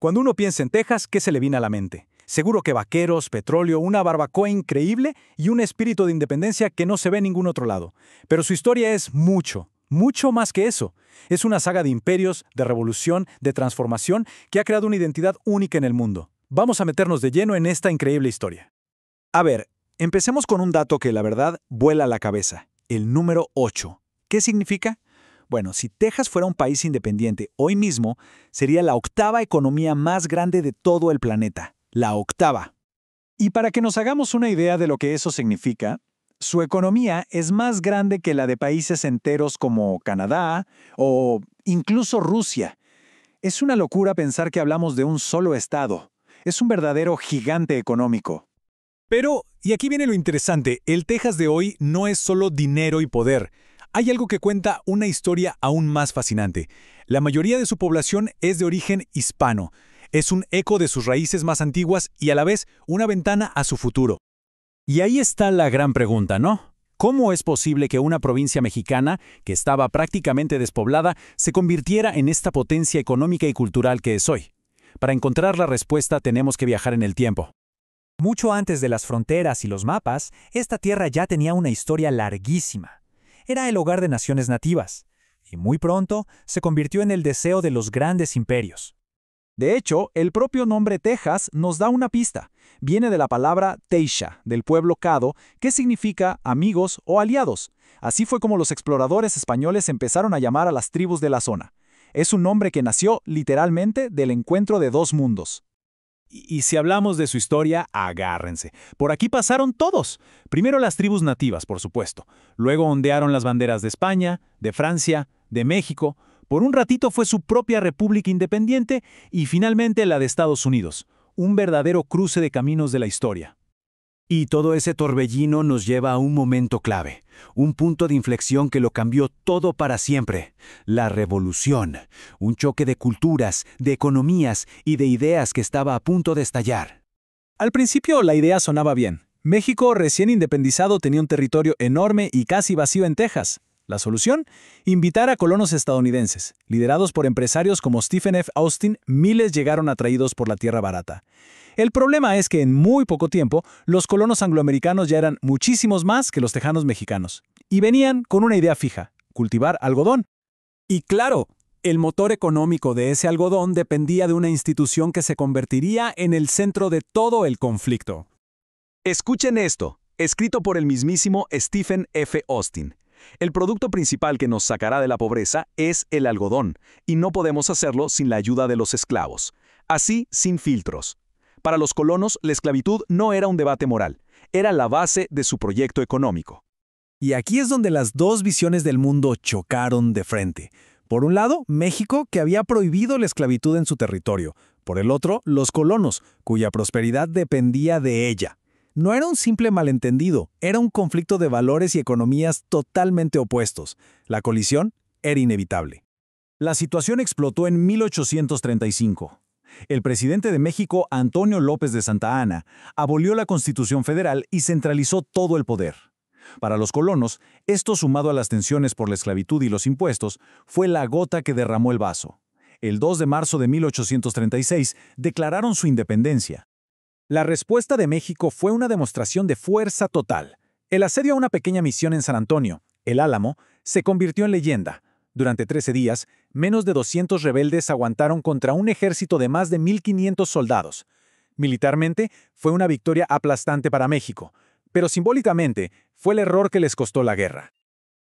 Cuando uno piensa en Texas, ¿qué se le viene a la mente? Seguro que vaqueros, petróleo, una barbacoa increíble y un espíritu de independencia que no se ve en ningún otro lado. Pero su historia es mucho, mucho más que eso. Es una saga de imperios, de revolución, de transformación que ha creado una identidad única en el mundo. Vamos a meternos de lleno en esta increíble historia. A ver, empecemos con un dato que la verdad vuela la cabeza. El número 8. ¿Qué significa? Bueno, si Texas fuera un país independiente hoy mismo, sería la octava economía más grande de todo el planeta. La octava. Y para que nos hagamos una idea de lo que eso significa, su economía es más grande que la de países enteros como Canadá o incluso Rusia. Es una locura pensar que hablamos de un solo estado. Es un verdadero gigante económico. Pero, y aquí viene lo interesante, el Texas de hoy no es solo dinero y poder. Hay algo que cuenta una historia aún más fascinante. La mayoría de su población es de origen hispano. Es un eco de sus raíces más antiguas y a la vez una ventana a su futuro. Y ahí está la gran pregunta, ¿no? ¿Cómo es posible que una provincia mexicana, que estaba prácticamente despoblada, se convirtiera en esta potencia económica y cultural que es hoy? Para encontrar la respuesta tenemos que viajar en el tiempo. Mucho antes de las fronteras y los mapas, esta tierra ya tenía una historia larguísima. Era el hogar de naciones nativas, y muy pronto se convirtió en el deseo de los grandes imperios. De hecho, el propio nombre Texas nos da una pista. Viene de la palabra Teisha, del pueblo Caddo, que significa amigos o aliados. Así fue como los exploradores españoles empezaron a llamar a las tribus de la zona. Es un nombre que nació, literalmente, del encuentro de dos mundos. Y si hablamos de su historia, agárrense. Por aquí pasaron todos. Primero las tribus nativas, por supuesto. Luego ondearon las banderas de España, de Francia, de México. Por un ratito fue su propia república independiente y finalmente la de Estados Unidos. Un verdadero cruce de caminos de la historia. Y todo ese torbellino nos lleva a un momento clave, un punto de inflexión que lo cambió todo para siempre. La revolución, un choque de culturas, de economías y de ideas que estaba a punto de estallar. Al principio la idea sonaba bien. México, recién independizado, tenía un territorio enorme y casi vacío en Texas. La solución: invitar a colonos estadounidenses. Liderados por empresarios como Stephen F. Austin, miles llegaron atraídos por la tierra barata. El problema es que en muy poco tiempo, los colonos angloamericanos ya eran muchísimos más que los tejanos mexicanos. Y venían con una idea fija: cultivar algodón. Y claro, el motor económico de ese algodón dependía de una institución que se convertiría en el centro de todo el conflicto. Escuchen esto, escrito por el mismísimo Stephen F. Austin. El producto principal que nos sacará de la pobreza es el algodón, y no podemos hacerlo sin la ayuda de los esclavos. Así, sin filtros. Para los colonos, la esclavitud no era un debate moral, era la base de su proyecto económico. Y aquí es donde las dos visiones del mundo chocaron de frente. Por un lado, México, que había prohibido la esclavitud en su territorio. Por el otro, los colonos, cuya prosperidad dependía de ella. No era un simple malentendido, era un conflicto de valores y economías totalmente opuestos. La colisión era inevitable. La situación explotó en 1835. El presidente de México, Antonio López de Santa Anna, abolió la Constitución Federal y centralizó todo el poder. Para los colonos, esto sumado a las tensiones por la esclavitud y los impuestos, fue la gota que derramó el vaso. El 2 de marzo de 1836 declararon su independencia. La respuesta de México fue una demostración de fuerza total. El asedio a una pequeña misión en San Antonio, el Álamo, se convirtió en leyenda. Durante 13 días, menos de 200 rebeldes aguantaron contra un ejército de más de 1,500 soldados. Militarmente, fue una victoria aplastante para México, pero simbólicamente, fue el error que les costó la guerra.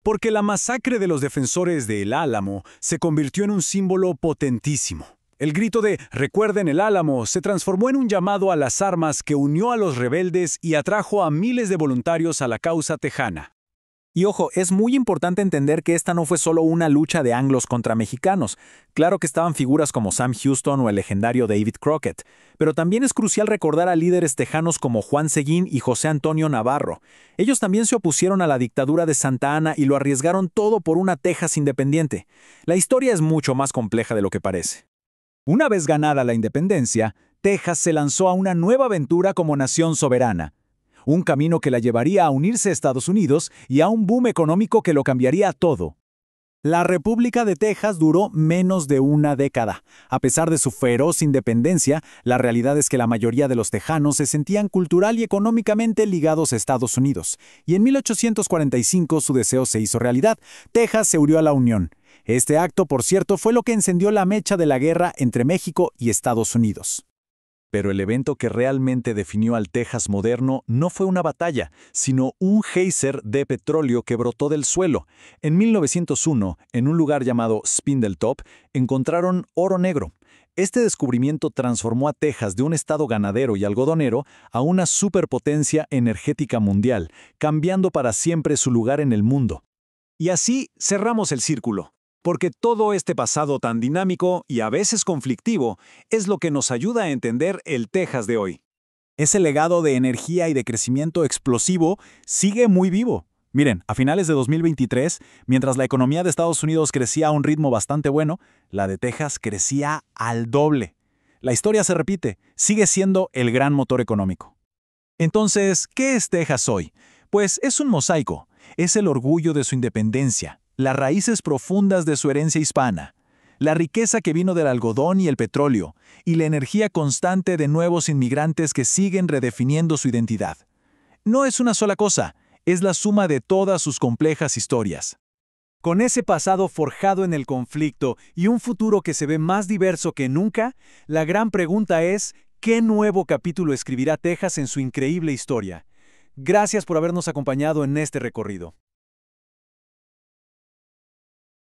Porque la masacre de los defensores de El Álamo se convirtió en un símbolo potentísimo. El grito de «Recuerden el Álamo» se transformó en un llamado a las armas que unió a los rebeldes y atrajo a miles de voluntarios a la causa tejana. Y ojo, es muy importante entender que esta no fue solo una lucha de anglos contra mexicanos. Claro que estaban figuras como Sam Houston o el legendario David Crockett, pero también es crucial recordar a líderes tejanos como Juan Seguín y José Antonio Navarro. Ellos también se opusieron a la dictadura de Santa Anna y lo arriesgaron todo por una Texas independiente. La historia es mucho más compleja de lo que parece. Una vez ganada la independencia, Texas se lanzó a una nueva aventura como nación soberana. Un camino que la llevaría a unirse a Estados Unidos y a un boom económico que lo cambiaría todo. La República de Texas duró menos de una década. A pesar de su feroz independencia, la realidad es que la mayoría de los tejanos se sentían cultural y económicamente ligados a Estados Unidos, y en 1845 su deseo se hizo realidad. Texas se unió a la Unión. Este acto, por cierto, fue lo que encendió la mecha de la guerra entre México y Estados Unidos. Pero el evento que realmente definió al Texas moderno no fue una batalla, sino un geyser de petróleo que brotó del suelo. En 1901, en un lugar llamado Spindletop, encontraron oro negro. Este descubrimiento transformó a Texas de un estado ganadero y algodonero a una superpotencia energética mundial, cambiando para siempre su lugar en el mundo. Y así cerramos el círculo. Porque todo este pasado tan dinámico y a veces conflictivo es lo que nos ayuda a entender el Texas de hoy. Ese legado de energía y de crecimiento explosivo sigue muy vivo. Miren, a finales de 2023, mientras la economía de Estados Unidos crecía a un ritmo bastante bueno, la de Texas crecía al doble. La historia se repite, sigue siendo el gran motor económico. Entonces, ¿qué es Texas hoy? Pues es un mosaico, es el orgullo de su independencia, las raíces profundas de su herencia hispana, la riqueza que vino del algodón y el petróleo, y la energía constante de nuevos inmigrantes que siguen redefiniendo su identidad. No es una sola cosa, es la suma de todas sus complejas historias. Con ese pasado forjado en el conflicto y un futuro que se ve más diverso que nunca, la gran pregunta es, ¿qué nuevo capítulo escribirá Texas en su increíble historia? Gracias por habernos acompañado en este recorrido.